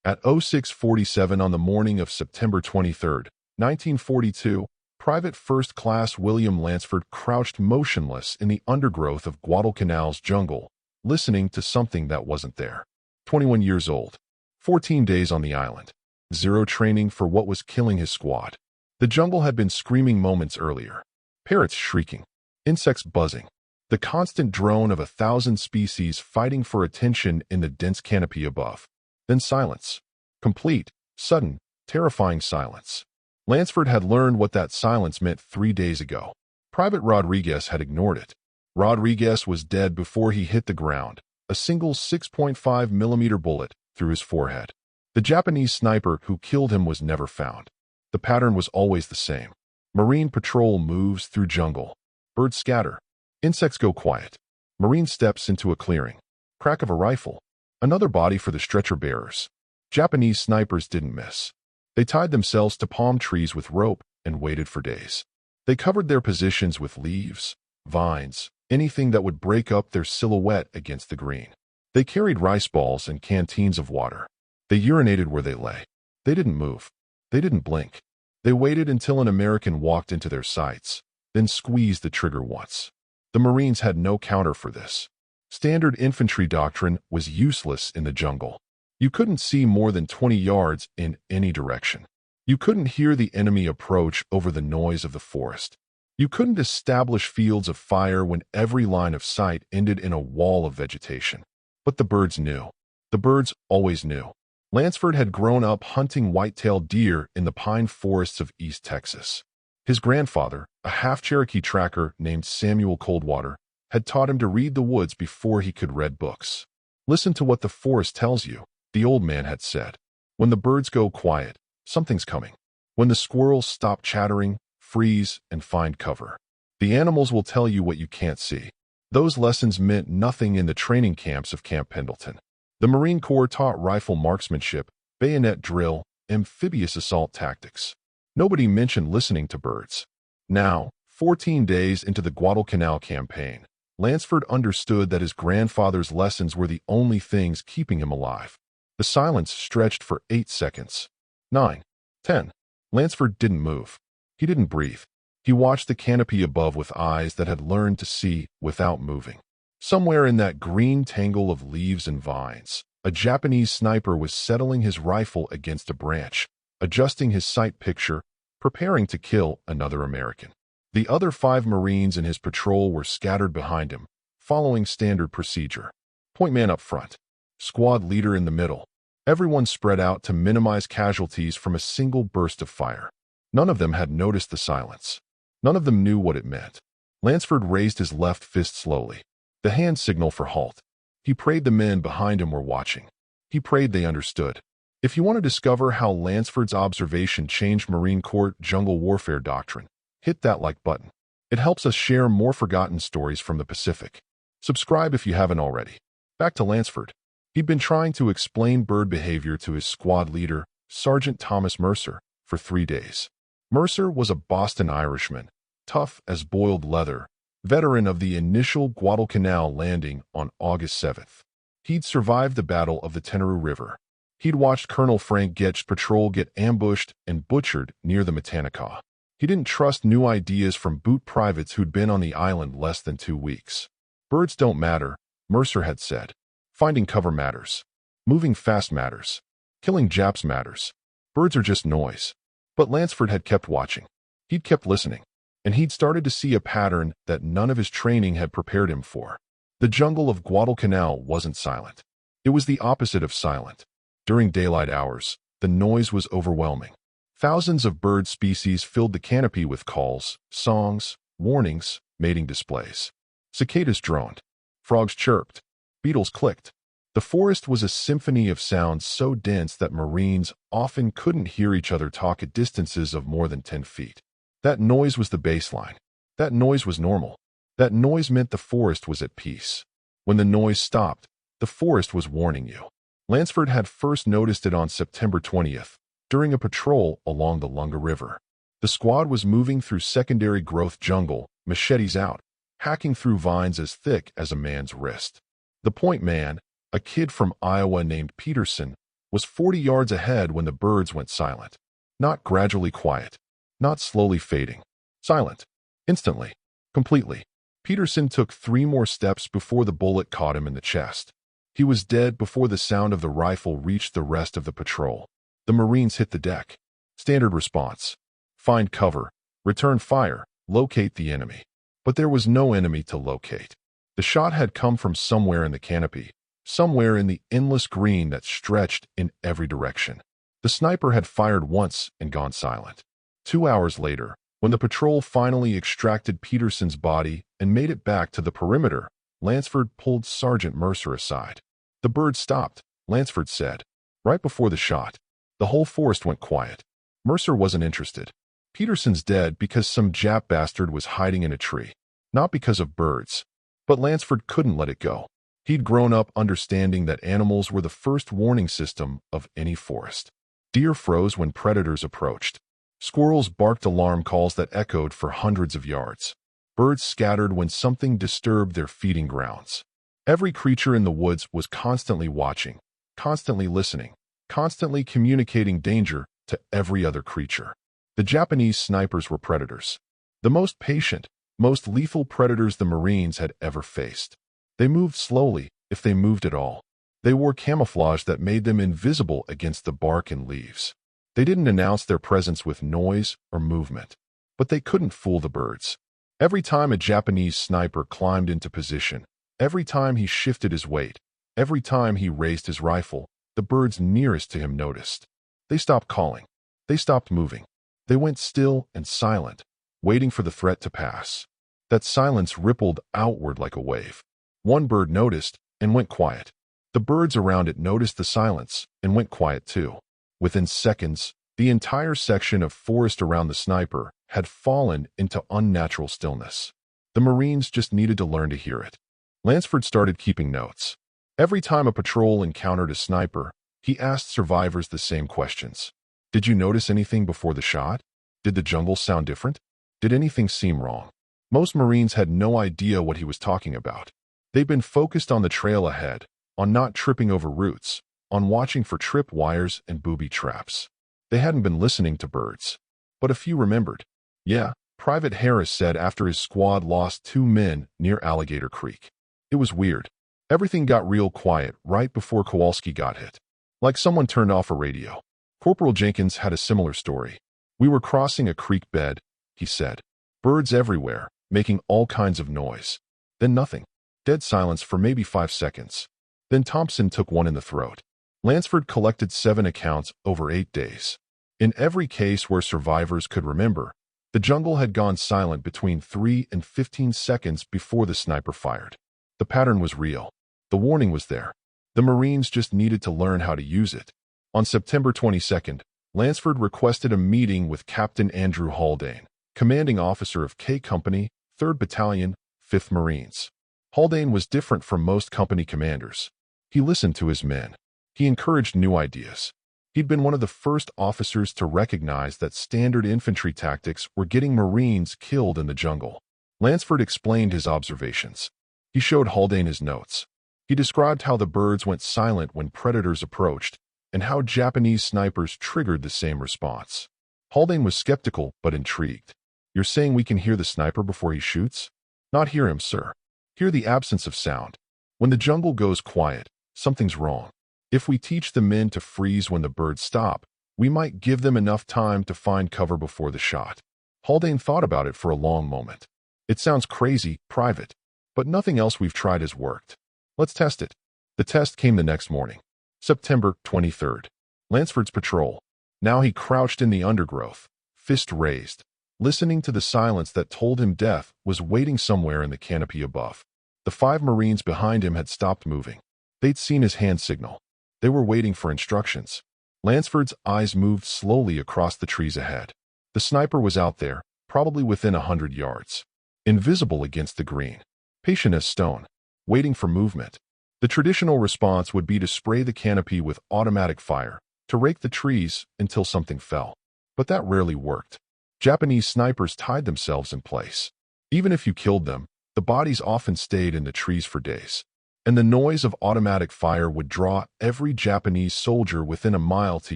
At 06:47 on the morning of September 23, 1942, Private First Class William Lansford crouched motionless in the undergrowth of Guadalcanal's jungle, listening to something that wasn't there. 21 years old, 14 days on the island, zero training for what was killing his squad. The jungle had been screaming moments earlier. Parrots shrieking, insects buzzing, the constant drone of 1,000 species fighting for attention in the dense canopy above. Then silence. Complete, sudden, terrifying silence. Lansford had learned what that silence meant 3 days ago. Private Rodriguez had ignored it. Rodriguez was dead before he hit the ground, a single 6.5mm bullet through his forehead. The Japanese sniper who killed him was never found. The pattern was always the same. Marine patrol moves through jungle. Birds scatter. Insects go quiet. Marine steps into a clearing. Crack of a rifle. Another body for the stretcher bearers. Japanese snipers didn't miss. They tied themselves to palm trees with rope and waited for days. They covered their positions with leaves, vines, anything that would break up their silhouette against the green. They carried rice balls and canteens of water. They urinated where they lay. They didn't move. They didn't blink. They waited until an American walked into their sights, then squeezed the trigger once. The Marines had no counter for this. Standard infantry doctrine was useless in the jungle. You couldn't see more than 20 yards in any direction. You couldn't hear the enemy approach over the noise of the forest. You couldn't establish fields of fire when every line of sight ended in a wall of vegetation. But the birds knew. The birds always knew. Lansford had grown up hunting white-tailed deer in the pine forests of East Texas. His grandfather, a half-Cherokee tracker named Samuel Coldwater, had taught him to read the woods before he could read books. Listen to what the forest tells you, the old man had said. When the birds go quiet, something's coming. When the squirrels stop chattering, freeze, and find cover. The animals will tell you what you can't see. Those lessons meant nothing in the training camps of Camp Pendleton. The Marine Corps taught rifle marksmanship, bayonet drill, amphibious assault tactics. Nobody mentioned listening to birds. Now, 14 days into the Guadalcanal campaign, Lansford understood that his grandfather's lessons were the only things keeping him alive. The silence stretched for 8 seconds. 9. 10. Lansford didn't move. He didn't breathe. He watched the canopy above with eyes that had learned to see without moving. Somewhere in that green tangle of leaves and vines, a Japanese sniper was settling his rifle against a branch, adjusting his sight picture, preparing to kill another American. The other 5 Marines in his patrol were scattered behind him, following standard procedure. Point man up front. Squad leader in the middle. Everyone spread out to minimize casualties from a single burst of fire. None of them had noticed the silence. None of them knew what it meant. Lansford raised his left fist slowly. The hand signal for halt. He prayed the men behind him were watching. He prayed they understood. If you want to discover how Lansford's observation changed Marine Corps jungle warfare doctrine, hit that like button. It helps us share more forgotten stories from the Pacific. Subscribe if you haven't already. Back to Lansford. He'd been trying to explain bird behavior to his squad leader, Sergeant Thomas Mercer, for 3 days. Mercer was a Boston Irishman, tough as boiled leather, veteran of the initial Guadalcanal landing on August 7th. He'd survived the Battle of the Tenero River. He'd watched Colonel Frank Getch's patrol get ambushed and butchered near the Matanacaw. He didn't trust new ideas from boot privates who'd been on the island less than 2 weeks. Birds don't matter, Mercer had said. Finding cover matters. Moving fast matters. Killing Japs matters. Birds are just noise. But Lansford had kept watching. He'd kept listening. And he'd started to see a pattern that none of his training had prepared him for. The jungle of Guadalcanal wasn't silent. It was the opposite of silent. During daylight hours, the noise was overwhelming. Thousands of bird species filled the canopy with calls, songs, warnings, mating displays. Cicadas droned. Frogs chirped. Beetles clicked. The forest was a symphony of sounds so dense that Marines often couldn't hear each other talk at distances of more than 10 feet. That noise was the baseline. That noise was normal. That noise meant the forest was at peace. When the noise stopped, the forest was warning you. Lansford had first noticed it on September 20th, during a patrol along the Lunga River. The squad was moving through secondary growth jungle, machetes out, hacking through vines as thick as a man's wrist. The point man, a kid from Iowa named Peterson, was 40 yards ahead when the birds went silent. Not gradually quiet, not slowly fading. Silent. Instantly. Completely. Peterson took 3 more steps before the bullet caught him in the chest. He was dead before the sound of the rifle reached the rest of the patrol. The Marines hit the deck. Standard response. Find cover. Return fire. Locate the enemy. But there was no enemy to locate. The shot had come from somewhere in the canopy, somewhere in the endless green that stretched in every direction. The sniper had fired once and gone silent. 2 hours later, when the patrol finally extracted Peterson's body and made it back to the perimeter, Lansford pulled Sergeant Mercer aside. The birds stopped, Lansford said. Right before the shot, the whole forest went quiet. Mercer wasn't interested. Peterson's dead because some Jap bastard was hiding in a tree. Not because of birds. But Lansford couldn't let it go. He'd grown up understanding that animals were the first warning system of any forest. Deer froze when predators approached. Squirrels barked alarm calls that echoed for hundreds of yards. Birds scattered when something disturbed their feeding grounds. Every creature in the woods was constantly watching, constantly listening, constantly communicating danger to every other creature. The Japanese snipers were predators. The most patient, most lethal predators the Marines had ever faced. They moved slowly, if they moved at all. They wore camouflage that made them invisible against the bark and leaves. They didn't announce their presence with noise or movement. But they couldn't fool the birds. Every time a Japanese sniper climbed into position, every time he shifted his weight, every time he raised his rifle, the birds nearest to him noticed. They stopped calling. They stopped moving. They went still and silent, waiting for the threat to pass. That silence rippled outward like a wave. One bird noticed and went quiet. The birds around it noticed the silence and went quiet too. Within seconds, the entire section of forest around the sniper had fallen into unnatural stillness. The Marines just needed to learn to hear it. Lansford started keeping notes. Every time a patrol encountered a sniper, he asked survivors the same questions. Did you notice anything before the shot? Did the jungle sound different? Did anything seem wrong? Most Marines had no idea what he was talking about. They'd been focused on the trail ahead, on not tripping over roots, on watching for trip wires and booby traps. They hadn't been listening to birds. But a few remembered. Yeah, Private Harris said after his squad lost 2 men near Alligator Creek. It was weird. Everything got real quiet right before Kowalski got hit. Like someone turned off a radio. Corporal Jenkins had a similar story. We were crossing a creek bed, he said. Birds everywhere, making all kinds of noise. Then nothing. Dead silence for maybe 5 seconds. Then Thompson took one in the throat. Lansford collected 7 accounts over 8 days. In every case where survivors could remember, the jungle had gone silent between 3 and 15 seconds before the sniper fired. The pattern was real. The warning was there. The Marines just needed to learn how to use it. On September 22nd, Lansford requested a meeting with Captain Andrew Haldane, commanding officer of K Company, 3rd Battalion, 5th Marines. Haldane was different from most company commanders. He listened to his men. He encouraged new ideas. He'd been one of the first officers to recognize that standard infantry tactics were getting Marines killed in the jungle. Lansford explained his observations. He showed Haldane his notes. He described how the birds went silent when predators approached, and how Japanese snipers triggered the same response. Haldane was skeptical but intrigued. You're saying we can hear the sniper before he shoots? Not hear him, sir. Hear the absence of sound. When the jungle goes quiet, something's wrong. If we teach the men to freeze when the birds stop, we might give them enough time to find cover before the shot. Haldane thought about it for a long moment. It sounds crazy, Private, but nothing else we've tried has worked. Let's test it. The test came the next morning. September 23rd. Lansford's patrol. Now he crouched in the undergrowth, fist raised, listening to the silence that told him death was waiting somewhere in the canopy above. The 5 Marines behind him had stopped moving. They'd seen his hand signal. They were waiting for instructions. Lansford's eyes moved slowly across the trees ahead. The sniper was out there, probably within 100 yards. Invisible against the green. Patient as stone. Waiting for movement. The traditional response would be to spray the canopy with automatic fire, to rake the trees until something fell. But that rarely worked. Japanese snipers tied themselves in place. Even if you killed them, the bodies often stayed in the trees for days. and the noise of automatic fire would draw every Japanese soldier within a mile to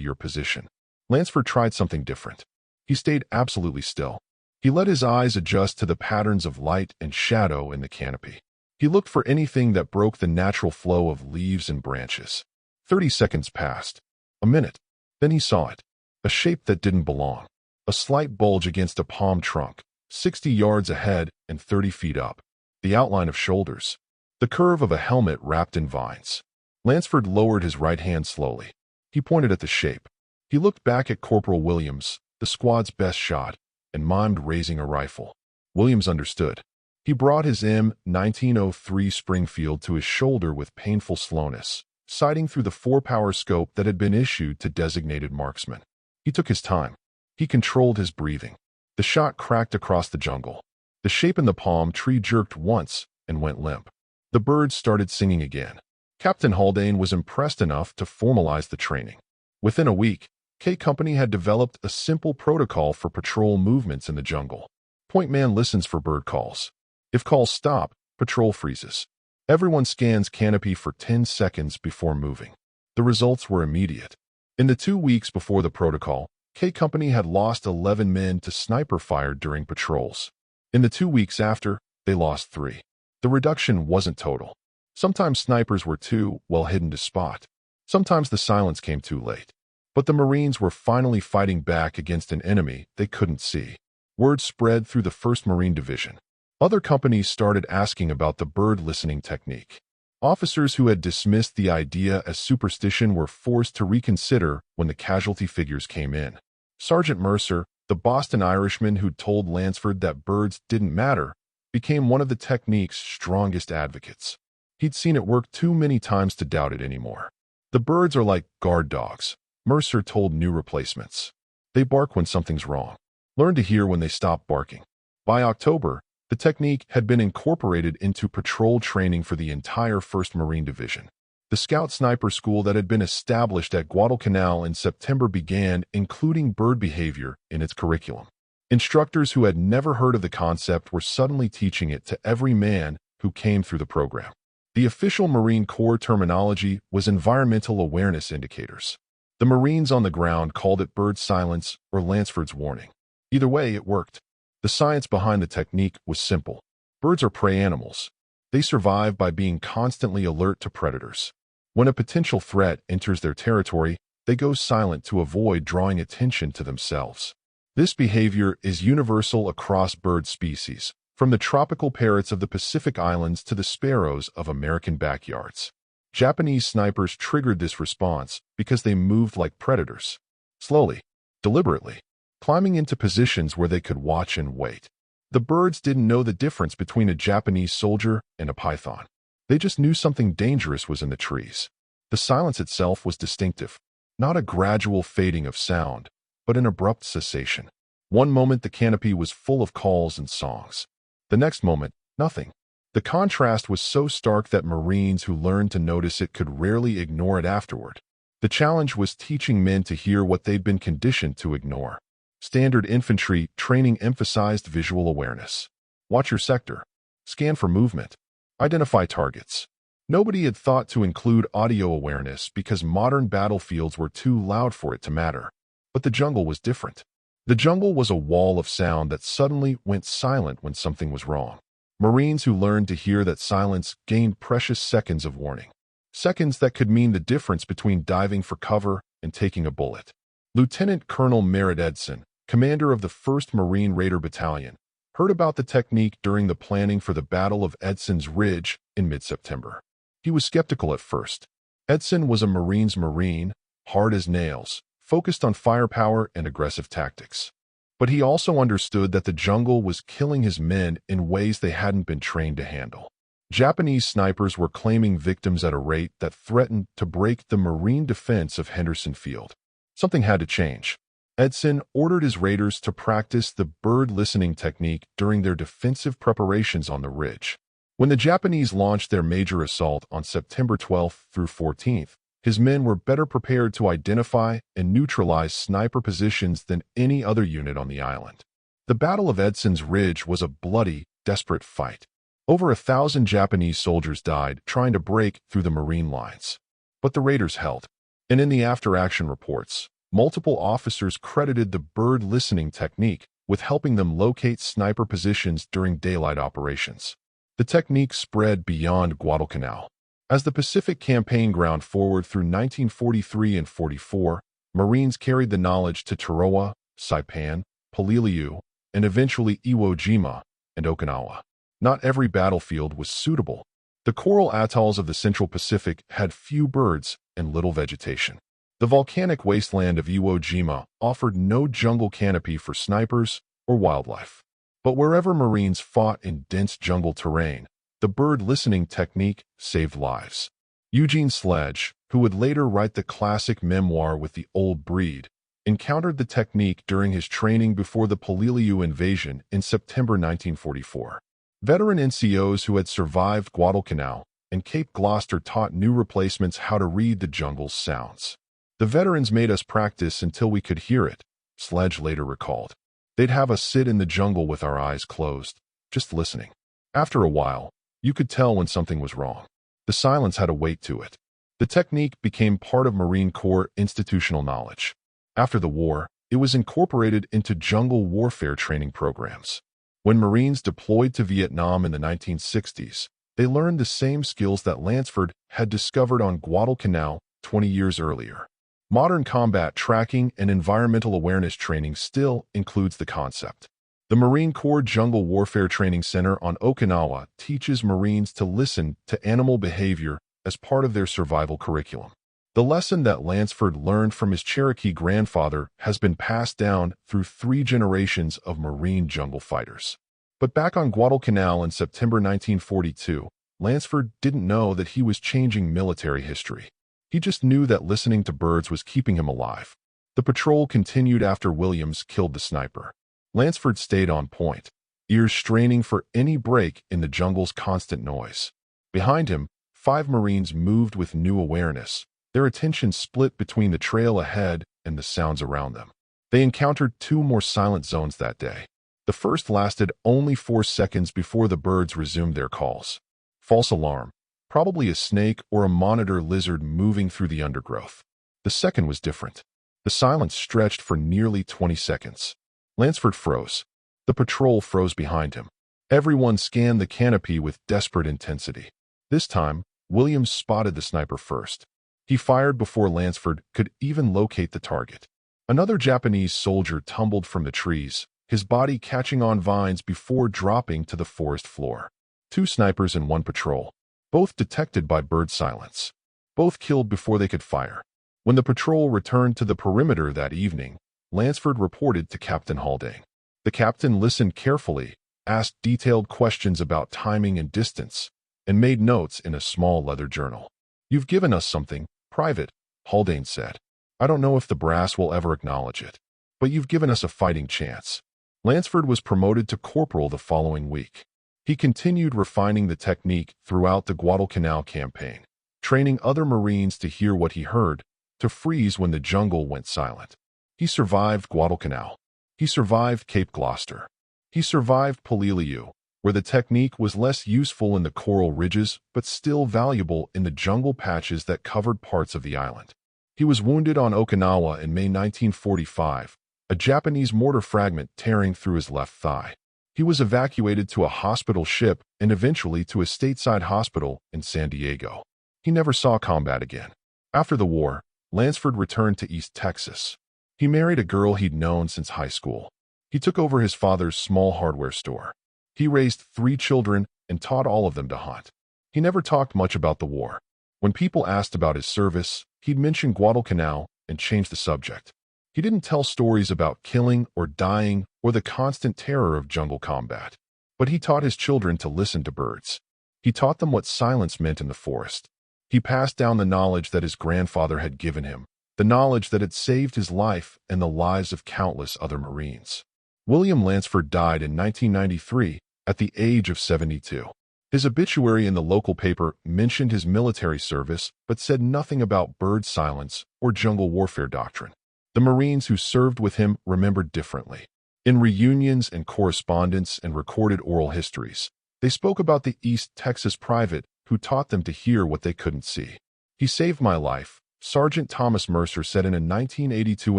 your position. Lansford tried something different. He stayed absolutely still. He let his eyes adjust to the patterns of light and shadow in the canopy. He looked for anything that broke the natural flow of leaves and branches. 30 seconds passed. A minute. Then he saw it. A shape that didn't belong. A slight bulge against a palm trunk, 60 yards ahead and 30 feet up. The outline of shoulders. The curve of a helmet wrapped in vines. Lansford lowered his right hand slowly. He pointed at the shape. He looked back at Corporal Williams, the squad's best shot, and mimed raising a rifle. Williams understood. He brought his M1903 Springfield to his shoulder with painful slowness, sighting through the 4-power scope that had been issued to designated marksmen. He took his time. He controlled his breathing. The shot cracked across the jungle. The shape in the palm tree jerked once and went limp. The birds started singing again. Captain Haldane was impressed enough to formalize the training. Within a week, K Company had developed a simple protocol for patrol movements in the jungle. Point man listens for bird calls. If calls stop, patrol freezes. Everyone scans canopy for 10 seconds before moving. The results were immediate. In the 2 weeks before the protocol, K Company had lost 11 men to sniper fire during patrols. In the 2 weeks after, they lost 3. The reduction wasn't total. Sometimes snipers were too well hidden to spot. Sometimes the silence came too late. But the Marines were finally fighting back against an enemy they couldn't see. Word spread through the 1st Marine Division. Other companies started asking about the bird listening technique. Officers who had dismissed the idea as superstition were forced to reconsider when the casualty figures came in. Sergeant Mercer, the Boston Irishman who'd told Lansford that birds didn't matter, became one of the technique's strongest advocates. He'd seen it work too many times to doubt it anymore. The birds are like guard dogs, Mercer told new replacements. They bark when something's wrong. Learn to hear when they stop barking. By October, the technique had been incorporated into patrol training for the entire 1st Marine Division. The Scout Sniper School that had been established at Guadalcanal in September began including bird behavior in its curriculum. Instructors who had never heard of the concept were suddenly teaching it to every man who came through the program. The official Marine Corps terminology was environmental awareness indicators. The Marines on the ground called it bird silence or Lansford's warning. Either way, it worked. The science behind the technique was simple. Birds are prey animals. They survive by being constantly alert to predators. When a potential threat enters their territory, they go silent to avoid drawing attention to themselves. This behavior is universal across bird species, from the tropical parrots of the Pacific Islands to the sparrows of American backyards. Japanese snipers triggered this response because they moved like predators. Slowly, deliberately, climbing into positions where they could watch and wait. The birds didn't know the difference between a Japanese soldier and a python. They just knew something dangerous was in the trees. The silence itself was distinctive, not a gradual fading of sound, but an abrupt cessation. One moment the canopy was full of calls and songs. The next moment, nothing. The contrast was so stark that Marines who learned to notice it could rarely ignore it afterward. The challenge was teaching men to hear what they'd been conditioned to ignore. Standard infantry training emphasized visual awareness. Watch your sector. Scan for movement. Identify targets. Nobody had thought to include audio awareness because modern battlefields were too loud for it to matter. But the jungle was different. The jungle was a wall of sound that suddenly went silent when something was wrong. Marines who learned to hear that silence gained precious seconds of warning. Seconds that could mean the difference between diving for cover and taking a bullet. Lieutenant Colonel Merritt Edson, commander of the 1st Marine Raider Battalion, heard about the technique during the planning for the Battle of Edson's Ridge in mid-September. He was skeptical at first. Edson was a Marine's Marine, hard as nails, focused on firepower and aggressive tactics. But he also understood that the jungle was killing his men in ways they hadn't been trained to handle. Japanese snipers were claiming victims at a rate that threatened to break the Marine defense of Henderson Field. Something had to change. Edson ordered his raiders to practice the bird listening technique during their defensive preparations on the ridge. When the Japanese launched their major assault on September 12th through 14th, his men were better prepared to identify and neutralize sniper positions than any other unit on the island. The Battle of Edson's Ridge was a bloody, desperate fight. Over 1,000 Japanese soldiers died trying to break through the Marine lines. But the raiders held. And in the after-action reports, multiple officers credited the bird listening technique with helping them locate sniper positions during daylight operations. The technique spread beyond Guadalcanal. As the Pacific Campaign ground forward through 1943 and 44, Marines carried the knowledge to Tarawa, Saipan, Polilliu, and eventually Iwo Jima and Okinawa. Not every battlefield was suitable. The coral atolls of the Central Pacific had few birds and little vegetation. The volcanic wasteland of Iwo Jima offered no jungle canopy for snipers or wildlife. But wherever Marines fought in dense jungle terrain, the bird listening technique saved lives. Eugene Sledge, who would later write the classic memoir With the Old Breed, encountered the technique during his training before the Polilliu invasion in September 1944. Veteran NCOs who had survived Guadalcanal and Cape Gloucester taught new replacements how to read the jungle's sounds. The veterans made us practice until we could hear it, Sledge later recalled. They'd have us sit in the jungle with our eyes closed, just listening. After a while, you could tell when something was wrong. The silence had a weight to it. The technique became part of Marine Corps institutional knowledge. After the war, it was incorporated into jungle warfare training programs. When Marines deployed to Vietnam in the 1960s, they learned the same skills that Lansford had discovered on Guadalcanal 20 years earlier. Modern combat tracking and environmental awareness training still includes the concept. The Marine Corps Jungle Warfare Training Center on Okinawa teaches Marines to listen to animal behavior as part of their survival curriculum. The lesson that Lansford learned from his Cherokee grandfather has been passed down through 3 generations of Marine jungle fighters. But back on Guadalcanal in September 1942, Lansford didn't know that he was changing military history. He just knew that listening to birds was keeping him alive. The patrol continued after Williams killed the sniper. Lansford stayed on point, ears straining for any break in the jungle's constant noise. Behind him, 5 Marines moved with new awareness, their attention split between the trail ahead and the sounds around them. They encountered 2 more silent zones that day. The first lasted only 4 seconds before the birds resumed their calls. False alarm. Probably a snake or a monitor lizard moving through the undergrowth. The second was different. The silence stretched for nearly 20 seconds. Lansford froze. The patrol froze behind him. Everyone scanned the canopy with desperate intensity. This time, Williams spotted the sniper first. He fired before Lansford could even locate the target. Another Japanese soldier tumbled from the trees, his body catching on vines before dropping to the forest floor. 2 snipers and 1 patrol. Both detected by bird silence. Both killed before they could fire. When the patrol returned to the perimeter that evening, Lansford reported to Captain Haldane. The captain listened carefully, asked detailed questions about timing and distance, and made notes in a small leather journal. "You've given us something, Private," Haldane said. "I don't know if the brass will ever acknowledge it, but you've given us a fighting chance." Lansford was promoted to corporal the following week. He continued refining the technique throughout the Guadalcanal campaign, training other Marines to hear what he heard, to freeze when the jungle went silent. He survived Guadalcanal. He survived Cape Gloucester. He survived Polilliu, where the technique was less useful in the coral ridges but still valuable in the jungle patches that covered parts of the island. He was wounded on Okinawa in May 1945, a Japanese mortar fragment tearing through his left thigh. He was evacuated to a hospital ship and eventually to a stateside hospital in San Diego. He never saw combat again. After the war, Lansford returned to East Texas. He married a girl he'd known since high school. He took over his father's small hardware store. He raised 3 children and taught all of them to hunt. He never talked much about the war. When people asked about his service, he'd mention Guadalcanal and change the subject. He didn't tell stories about killing or dying or the constant terror of jungle combat. But he taught his children to listen to birds. He taught them what silence meant in the forest. He passed down the knowledge that his grandfather had given him, the knowledge that had saved his life and the lives of countless other Marines. William Lansford died in 1993 at the age of 72. His obituary in the local paper mentioned his military service but said nothing about bird silence or jungle warfare doctrine. The Marines who served with him remembered differently. In reunions and correspondence and recorded oral histories, they They spoke about the East Texas private who taught them to hear what they couldn't see. "He saved my life," Sergeant Thomas Mercer said in a 1982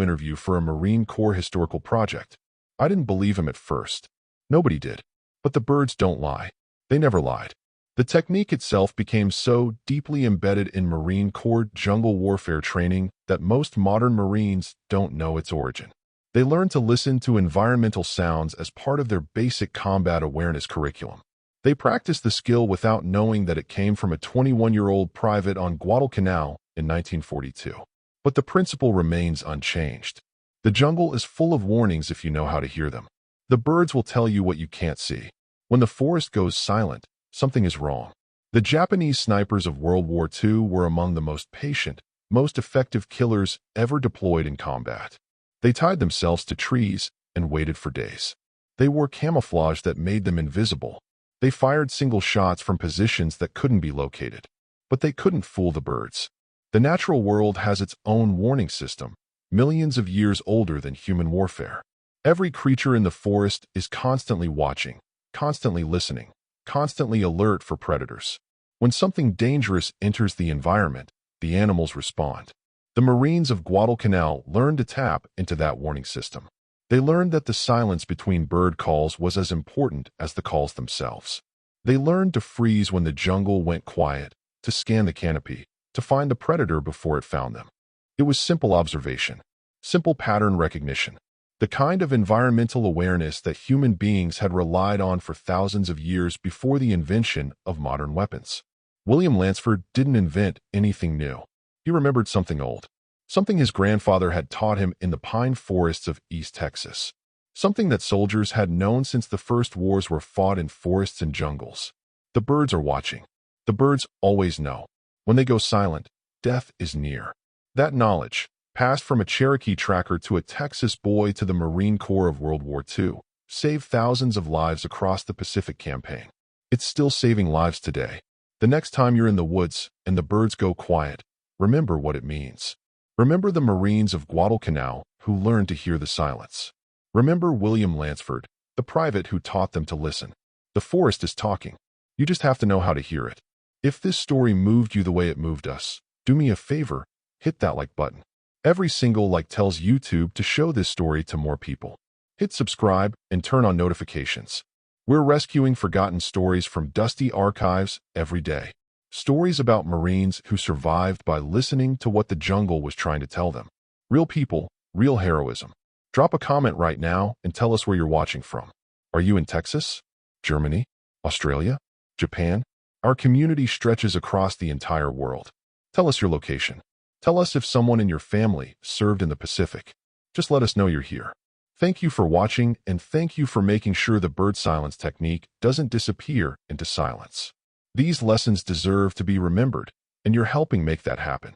interview for a Marine Corps historical project. "I didn't believe him at first. Nobody did. But the birds don't lie. They never lied." The technique itself became so deeply embedded in Marine Corps jungle warfare training that most modern Marines don't know its origin. They learned to listen to environmental sounds as part of their basic combat awareness curriculum. They practiced the skill without knowing that it came from a 21-year-old private on Guadalcanal in 1942. But the principle remains unchanged. The jungle is full of warnings if you know how to hear them. The birds will tell you what you can't see. When the forest goes silent, something is wrong. The Japanese snipers of World War II were among the most patient, most effective killers ever deployed in combat. They tied themselves to trees and waited for days. They wore camouflage that made them invisible. They fired single shots from positions that couldn't be located. But they couldn't fool the birds. The natural world has its own warning system, millions of years older than human warfare. Every creature in the forest is constantly watching, constantly listening, constantly alert for predators. When something dangerous enters the environment, the animals respond. The Marines of Guadalcanal learned to tap into that warning system. They learned that the silence between bird calls was as important as the calls themselves. They learned to freeze when the jungle went quiet, to scan the canopy, to find the predator before it found them. It was simple observation, simple pattern recognition, the kind of environmental awareness that human beings had relied on for thousands of years before the invention of modern weapons. William Lansford didn't invent anything new. He remembered something old, something his grandfather had taught him in the pine forests of East Texas, something that soldiers had known since the first wars were fought in forests and jungles. The birds are watching. The birds always know. When they go silent, death is near. That knowledge, passed from a Cherokee tracker to a Texas boy to the Marine Corps of World War II, saved thousands of lives across the Pacific campaign. It's still saving lives today. The next time you're in the woods and the birds go quiet, remember what it means. Remember the Marines of Guadalcanal who learned to hear the silence. Remember William Lansford, the private who taught them to listen. The forest is talking. You just have to know how to hear it. If this story moved you the way it moved us, do me a favor, hit that like button. Every single like tells YouTube to show this story to more people. Hit subscribe and turn on notifications. We're rescuing forgotten stories from dusty archives every day. Stories about Marines who survived by listening to what the jungle was trying to tell them. Real people, real heroism. Drop a comment right now and tell us where you're watching from. Are you in Texas? Germany? Australia? Japan? Our community stretches across the entire world. Tell us your location. Tell us if someone in your family served in the Pacific. Just let us know you're here. Thank you for watching, and thank you for making sure the bird silence technique doesn't disappear into silence. These lessons deserve to be remembered, and you're helping make that happen.